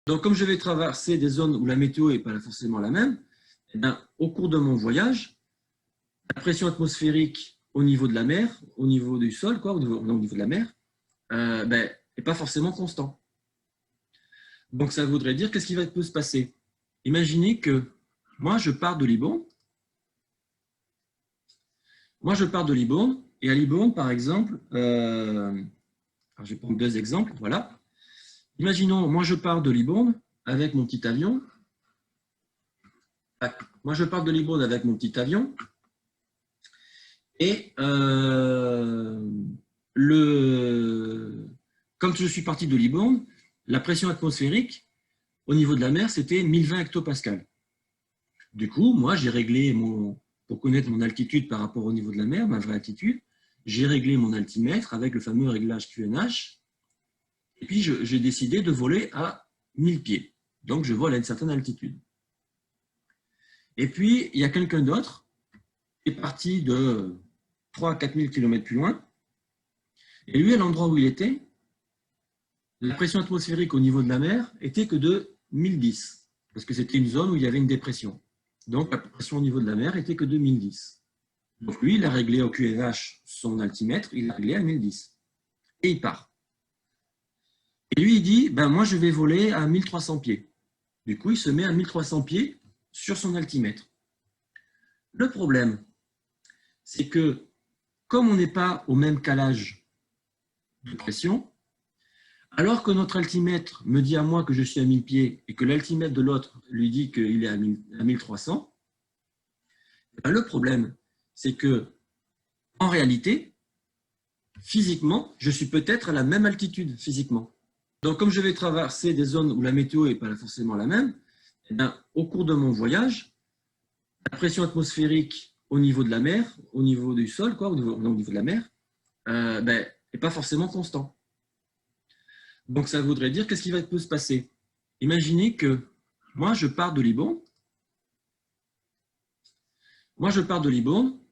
Donc, comme je vais traverser des zones où la météo n'est pas forcément la même, eh bien, au cours de mon voyage, la pression atmosphérique au niveau de la mer, au niveau du sol, quoi, au niveau de la mer, n'est pas forcément constant. Donc, ça voudrait dire qu'est-ce qui peut se passer? Imaginez que moi, je pars de Libourne. Et à Libourne, par exemple, alors je vais prendre deux exemples, voilà. Imaginons, moi, je pars de Libourne avec mon petit avion. Et comme je suis parti de Libourne, la pression atmosphérique au niveau de la mer, c'était 1020 hectopascales. Du coup, moi, j'ai réglé pour connaître mon altitude par rapport au niveau de la mer, ma vraie altitude, j'ai réglé mon altimètre avec le fameux réglage QNH. Et puis, j'ai décidé de voler à 1000 pieds. Donc, je vole à une certaine altitude. Et puis, il y a quelqu'un d'autre qui est parti de 3 à 4000 km plus loin. Et lui, à l'endroit où il était, la pression atmosphérique au niveau de la mer était que de 1010, parce que c'était une zone où il y avait une dépression. Donc, la pression au niveau de la mer était que de 1010. Donc, lui, il a réglé au QNH son altimètre, il l'a réglé à 1010. Et il part. Et lui, il dit, moi, je vais voler à 1300 pieds. Du coup, il se met à 1300 pieds sur son altimètre. Le problème, c'est que, comme on n'est pas au même calage de pression, alors que notre altimètre me dit à moi que je suis à 1000 pieds et que l'altimètre de l'autre lui dit qu'il est à 1300, le problème, c'est que, en réalité, physiquement, je suis peut-être à la même altitude physiquement. Donc, comme je vais traverser des zones où la météo n'est pas forcément la même, au cours de mon voyage, la pression atmosphérique au niveau de la mer, au niveau du sol, quoi, au niveau de la mer, n'est pas forcément constant. Donc, ça voudrait dire qu'est-ce qui peut se passer? Imaginez que moi, je pars de Libourne.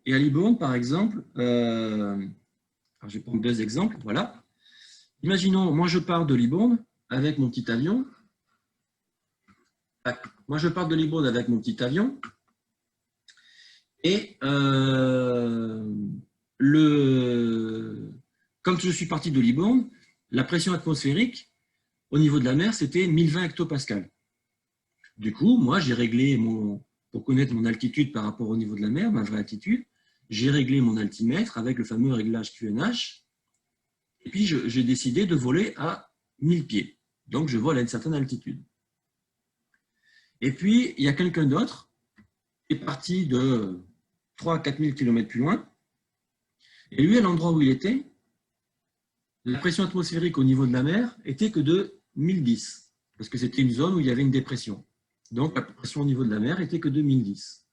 Et à Libourne, par exemple, alors je vais prendre deux exemples, voilà. Imaginons, moi, je pars de Libourne avec mon petit avion. Et comme je suis parti de Libourne, la pression atmosphérique au niveau de la mer, c'était 1020 hectopascales. Du coup, moi, j'ai réglé pour connaître mon altitude par rapport au niveau de la mer, ma vraie altitude, j'ai réglé mon altimètre avec le fameux réglage QNH. Et puis, j'ai décidé de voler à 1000 pieds. Donc, je vole à une certaine altitude. Et puis, il y a quelqu'un d'autre qui est parti de 3 à 4000 km plus loin. Et lui, à l'endroit où il était, la pression atmosphérique au niveau de la mer était que de 1010, parce que c'était une zone où il y avait une dépression. Donc, la pression au niveau de la mer était que de 1010.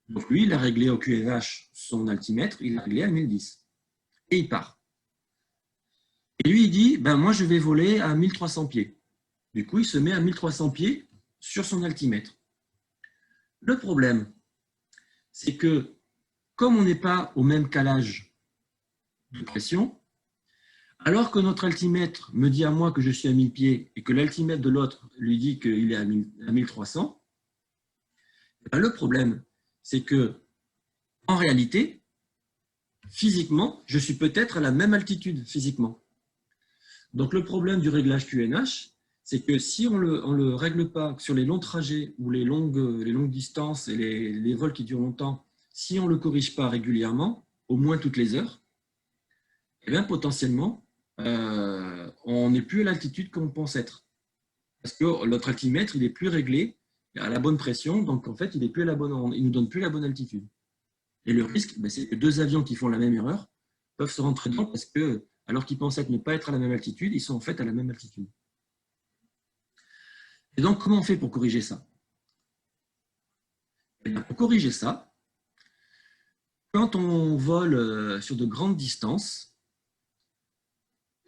Donc, lui, il a réglé au QNH son altimètre, il l'a réglé à 1010. Et il part. Et lui, il dit, moi, je vais voler à 1300 pieds. Du coup, il se met à 1300 pieds sur son altimètre. Le problème, c'est que, comme on n'est pas au même calage de pression, alors que notre altimètre me dit à moi que je suis à 1000 pieds et que l'altimètre de l'autre lui dit qu'il est à 1300, le problème, c'est que, en réalité, physiquement, je suis peut-être à la même altitude physiquement. Donc, le problème du réglage QNH, c'est que si on le règle pas sur les longs trajets ou les longues distances et les vols qui durent longtemps, si on ne le corrige pas régulièrement, au moins toutes les heures, potentiellement, on n'est plus à l'altitude qu'on pense être. Parce que notre altimètre, il n'est plus réglé à la bonne pression, donc en fait, il ne nous donne plus la bonne altitude. Et le risque, c'est que deux avions qui font la même erreur peuvent se rentrer dedans parce que, alors qu'ils pensaient ne pas être à la même altitude, ils sont en fait à la même altitude. Et donc, comment on fait pour corriger ça? Pour corriger ça, quand on vole sur de grandes distances,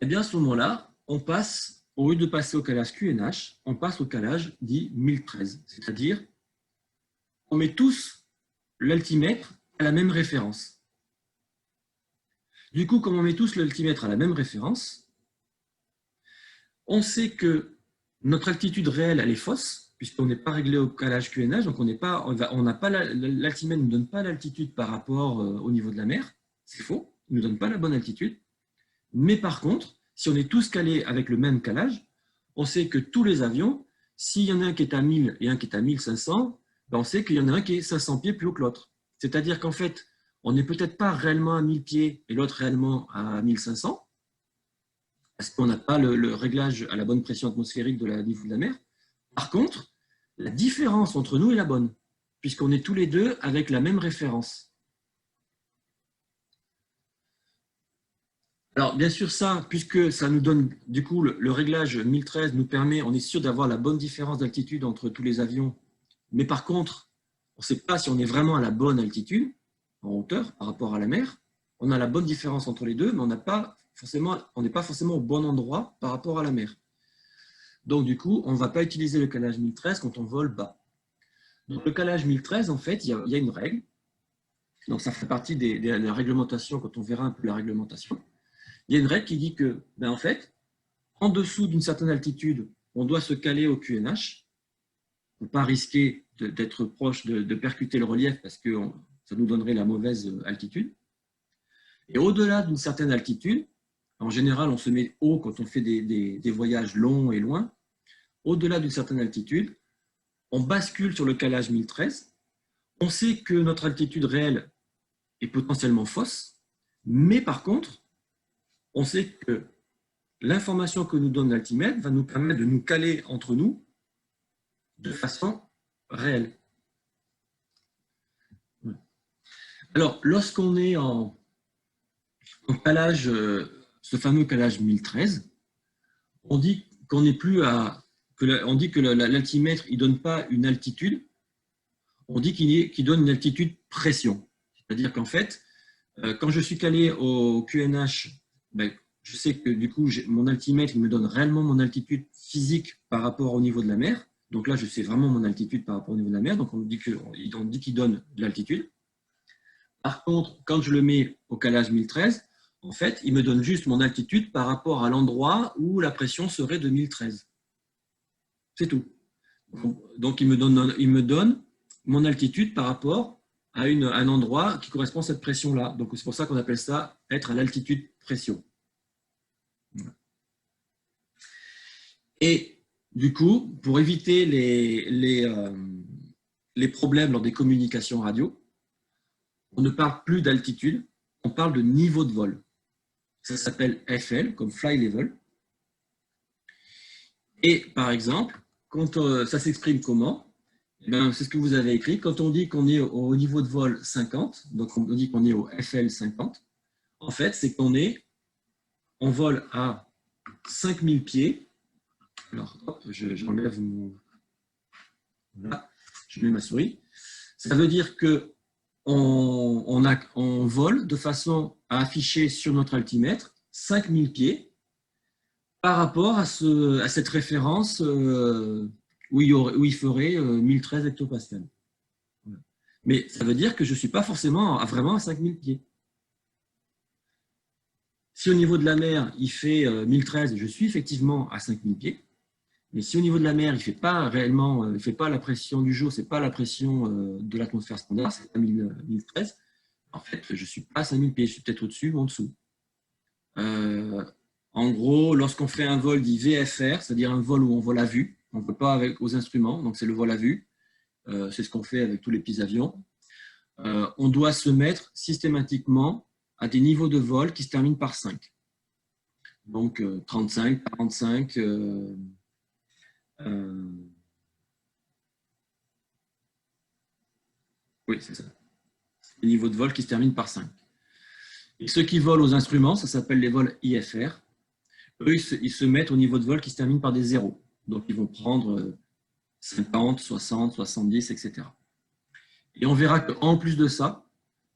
à ce moment-là, on passe, au lieu de passer au calage QNH, on passe au calage dit 1013. C'est-à-dire, on met tous l'altimètre à la même référence. Du coup, comme on met tous l'altimètre à la même référence, on sait que Notre altitude réelle, elle est fausse, puisqu'on n'est pas réglé au calage QNH, donc on n'a pas l'altimètre ne nous donne pas l'altitude par rapport au niveau de la mer. C'est faux, il ne nous donne pas la bonne altitude. Mais par contre, si on est tous calés avec le même calage, on sait que tous les avions, s'il y en a un qui est à 1000 et un qui est à 1500, ben on sait qu'il y en a un qui est 500 pieds plus haut que l'autre. C'est-à-dire qu'en fait, on n'est peut-être pas réellement à 1000 pieds et l'autre réellement à 1500, parce qu'on n'a pas le réglage à la bonne pression atmosphérique de la niveau de la mer. Par contre, la différence entre nous est la bonne, puisqu'on est tous les deux avec la même référence. Alors, bien sûr, ça, puisque ça nous donne, du coup, le réglage 1013 nous permet, on est sûr d'avoir la bonne différence d'altitude entre tous les avions, mais par contre, on ne sait pas si on est vraiment à la bonne altitude, en hauteur, par rapport à la mer. On a la bonne différence entre les deux, mais on n'est pas forcément au bon endroit par rapport à la mer. Donc, du coup, on ne va pas utiliser le calage 1013 quand on vole bas. Donc, le calage 1013, en fait, il y a une règle. Donc, ça fait partie de la réglementation, quand on verra un peu la réglementation. Il y a une règle qui dit que, ben, en fait, en dessous d'une certaine altitude, on doit se caler au QNH pour ne pas risquer d'être proche de percuter le relief parce que ça nous donnerait la mauvaise altitude. Et au-delà d'une certaine altitude, en général, on se met haut quand on fait des voyages longs et loin. Au-delà d'une certaine altitude, on bascule sur le calage 1013. On sait que notre altitude réelle est potentiellement fausse, mais par contre, on sait que l'information que nous donne l'altimètre va nous permettre de nous caler entre nous de façon réelle. Alors, lorsqu'on est en calage, ce fameux calage 1013, on dit qu'on n'est plus à... on dit que l'altimètre ne donne pas une altitude, on dit qu'il donne une altitude pression. C'est-à-dire qu'en fait, quand je suis calé au QNH, ben, je sais que du coup, mon altimètre, il me donne réellement mon altitude physique par rapport au niveau de la mer. Donc là, je sais vraiment mon altitude par rapport au niveau de la mer. Donc on dit qu'il donne de l'altitude. Par contre, quand je le mets au calage 1013, en fait, il me donne juste mon altitude par rapport à l'endroit où la pression serait de 1013. C'est tout. Donc il me donne mon altitude par rapport à un endroit qui correspond à cette pression-là. Donc c'est pour ça qu'on appelle ça être à l'altitude pression. Et du coup, pour éviter les problèmes lors des communications radio, on ne parle plus d'altitude, on parle de niveau de vol. Ça s'appelle FL, comme Fly Level. Et par exemple, quand ça s'exprime comment? C'est ce que vous avez écrit. Quand on dit qu'on est au niveau de vol 50, donc on dit qu'on est au FL 50, en fait, c'est on vole à 5000 pieds. Alors, hop, j'enlève mon... Voilà, je mets ma souris. Ça veut dire que on vole de façon à afficher sur notre altimètre 5000 pieds par rapport à cette référence où il ferait 1013 hectopascales. Mais ça veut dire que je ne suis pas forcément vraiment à 5000 pieds. Si au niveau de la mer, il fait 1013, je suis effectivement à 5000 pieds. Mais si au niveau de la mer, il ne fait pas réellement, il fait pas la pression du jour, ce n'est pas la pression de l'atmosphère standard, c'est 1013, en fait, je ne suis pas à 5000 pieds, je suis peut-être au-dessus ou en dessous. En gros, lorsqu'on fait un vol dit VFR, c'est-à-dire un vol où on vole à vue, on ne vole pas aux instruments, donc c'est le vol à vue, c'est ce qu'on fait avec tous les petits avions, on doit se mettre systématiquement à des niveaux de vol qui se terminent par 5. Donc 35, 45... oui, c'est ça. Les niveaux de vol qui se terminent par 5. Et ceux qui volent aux instruments, ça s'appelle les vols IFR. Eux, ils se mettent au niveau de vol qui se termine par des zéros. Donc, ils vont prendre 50, 60, 70, etc. Et on verra qu'en plus de ça,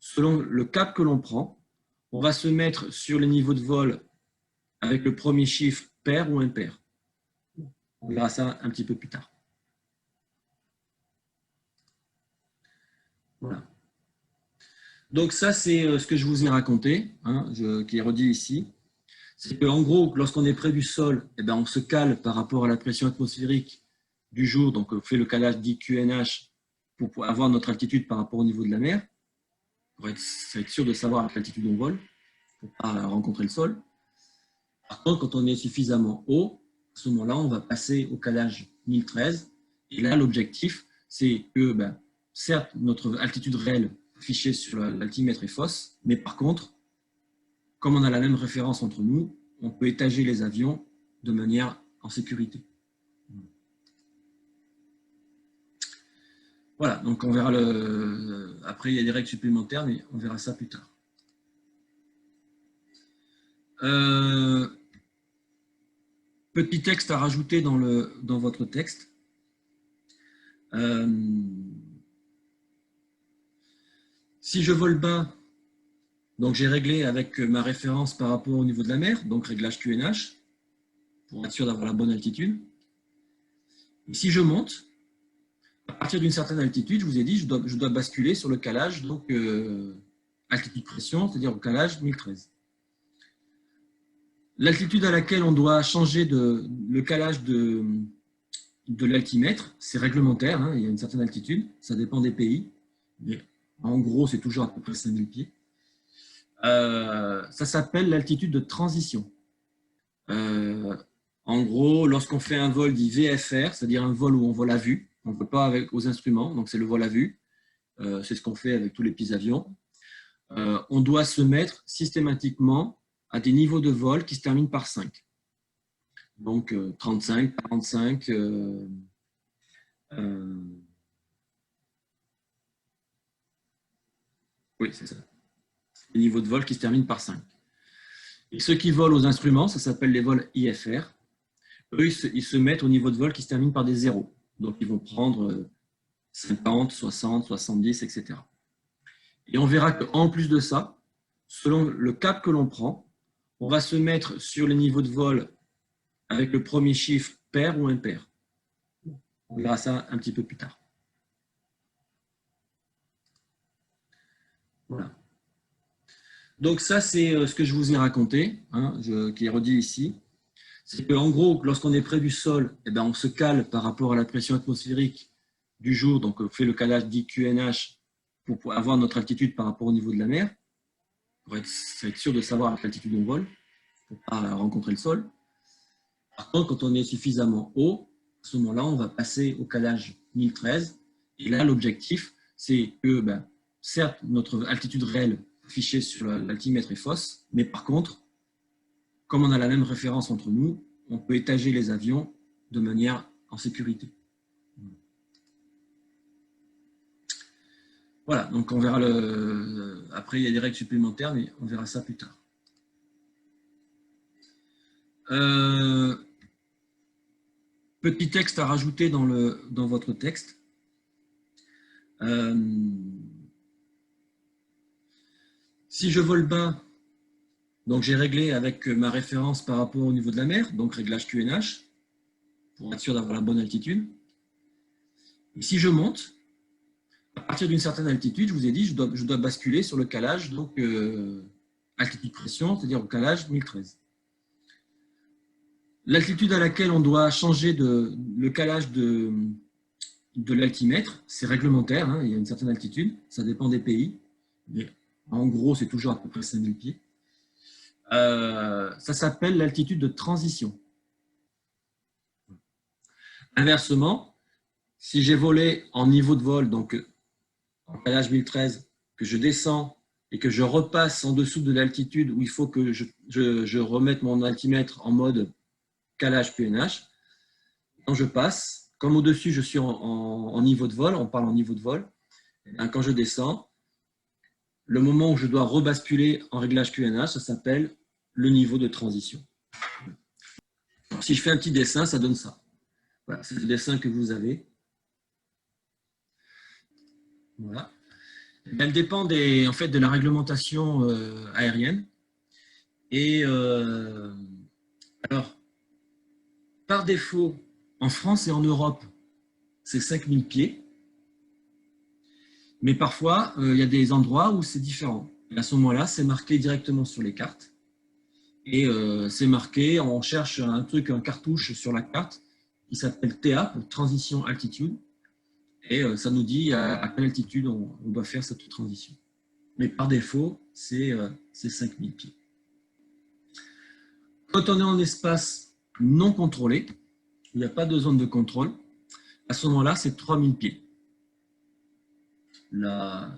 selon le cap que l'on prend, on va se mettre sur les niveaux de vol avec le premier chiffre pair ou impair. On verra ça un petit peu plus tard. Voilà. Donc ça, c'est ce que je vous ai raconté, qui est redit ici. C'est qu'en gros, lorsqu'on est près du sol, eh ben, on se cale par rapport à la pression atmosphérique du jour, donc on fait le calage dit QNH pour avoir notre altitude par rapport au niveau de la mer, pour être sûr de savoir à quelle altitude on vole, pour ne pas rencontrer le sol. Par contre, quand on est suffisamment haut, à ce moment-là, on va passer au calage 1013. Et là, l'objectif, c'est que, certes, notre altitude réelle affichée sur l'altimètre est fausse, mais par contre, comme on a la même référence entre nous, on peut étager les avions de manière en sécurité. Voilà, donc on verra après, il y a des règles supplémentaires, mais on verra ça plus tard. Petit texte à rajouter dans votre texte. Si je vole bas, donc j'ai réglé avec ma référence par rapport au niveau de la mer, donc réglage QNH, pour être sûr d'avoir la bonne altitude. Et si je monte, à partir d'une certaine altitude, je vous ai dit, je dois basculer sur le calage, donc altitude pression, c'est-à-dire au calage 1013. L'altitude à laquelle on doit changer le calage de l'altimètre, c'est réglementaire, hein, il y a une certaine altitude, ça dépend des pays, mais en gros, c'est toujours à peu près 5000 pieds. Ça s'appelle l'altitude de transition. En gros, lorsqu'on fait un vol dit VFR, c'est-à-dire un vol où on vole à vue, on ne vole pas aux instruments, donc c'est le vol à vue, c'est ce qu'on fait avec tous les petits avions, on doit se mettre systématiquement à des niveaux de vol qui se terminent par 5. Donc 35, 45, oui, c'est ça. Les niveaux de vol qui se terminent par 5. Et ceux qui volent aux instruments, ça s'appelle les vols IFR. Eux, ils se mettent au niveau de vol qui se termine par des zéros. Donc, ils vont prendre 50, 60, 70, etc. Et on verra qu'en plus de ça, selon le cap que l'on prend, on va se mettre sur les niveaux de vol avec le premier chiffre pair ou impair. On verra ça un petit peu plus tard. Voilà. Donc ça, c'est ce que je vous ai raconté, hein, qui est redit ici. C'est qu'en gros, lorsqu'on est près du sol, eh ben, on se cale par rapport à la pression atmosphérique du jour, donc on fait le calage dit QNH pour avoir notre altitude par rapport au niveau de la mer, pour être sûr de savoir à quelle altitude on vole, pour ne pas rencontrer le sol. Par contre, quand on est suffisamment haut, à ce moment-là, on va passer au calage 1013. Et là, l'objectif, c'est que, certes, notre altitude réelle affichée sur l'altimètre est fausse, mais par contre, comme on a la même référence entre nous, on peut étager les avions de manière en sécurité. Voilà, donc on verra après, il y a des règles supplémentaires, mais on verra ça plus tard. Petit texte à rajouter dans votre texte. Si je vole bas, donc j'ai réglé avec ma référence par rapport au niveau de la mer, donc réglage QNH, pour être sûr d'avoir la bonne altitude. Et si je monte, à partir d'une certaine altitude, je vous ai dit, je dois basculer sur le calage, donc altitude pression, c'est-à-dire au calage 1013. L'altitude à laquelle on doit changer le calage de l'altimètre, c'est réglementaire, hein, il y a une certaine altitude, ça dépend des pays, mais en gros, c'est toujours à peu près 5000 pieds. Ça s'appelle l'altitude de transition. Inversement, si j'ai volé en niveau de vol, donc en calage 1013, que je descends et que je repasse en dessous de l'altitude où il faut que je remette mon altimètre en mode calage PNH, quand je passe, comme au-dessus je suis en niveau de vol, on parle en niveau de vol, quand je descends, le moment où je dois rebasculer en réglage QNH, ça s'appelle le niveau de transition. Alors, si je fais un petit dessin, ça donne ça. Voilà, c'est le dessin que vous avez. Voilà. Elle dépend en fait, de la réglementation aérienne. Et alors, par défaut, en France et en Europe, c'est 5000 pieds. Mais parfois, il y a des endroits où c'est différent. Et à ce moment-là, c'est marqué directement sur les cartes. Et c'est marqué, on cherche un truc, un cartouche sur la carte qui s'appelle TA, pour Transition Altitude. Et ça nous dit à quelle altitude on doit faire cette transition. Mais par défaut, c'est 5000 pieds. Quand on est en espace non contrôlé, il n'y a pas de zone de contrôle, à ce moment-là, c'est 3000 pieds. Alors,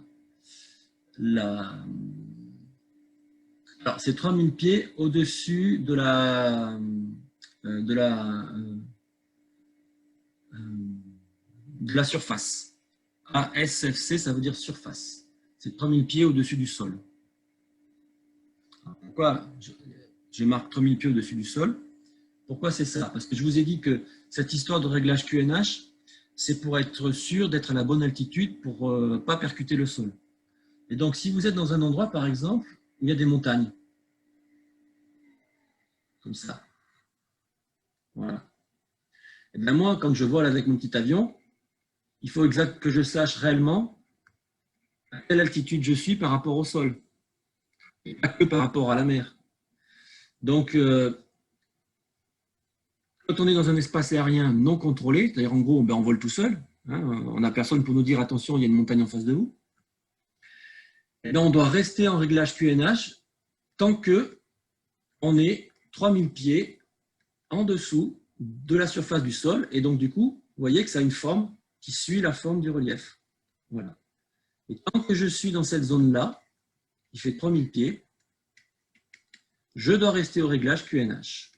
c'est 3000 pieds au-dessus de la surface. ASFC, ça veut dire surface. C'est 3000 pieds au-dessus du sol. Alors, pourquoi je marque 3000 pieds au-dessus du sol? Pourquoi c'est ça? Parce que je vous ai dit que cette histoire de réglage QNH, c'est pour être sûr d'être à la bonne altitude pour ne pas percuter le sol. Et donc, si vous êtes dans un endroit, par exemple, où il y a des montagnes, comme ça, voilà. Et bien moi, quand je vole avec mon petit avion, il faut que je sache réellement à quelle altitude je suis par rapport au sol, et pas que par rapport à la mer. Donc, quand on est dans un espace aérien non contrôlé, c'est-à-dire en gros, on vole tout seul, hein, on n'a personne pour nous dire attention, il y a une montagne en face de vous, et bien on doit rester en réglage QNH tant qu'on est 3000 pieds en dessous de la surface du sol, et donc du coup, vous voyez que ça a une forme qui suit la forme du relief. Voilà. Et tant que je suis dans cette zone-là, qui fait 3000 pieds, je dois rester au réglage QNH.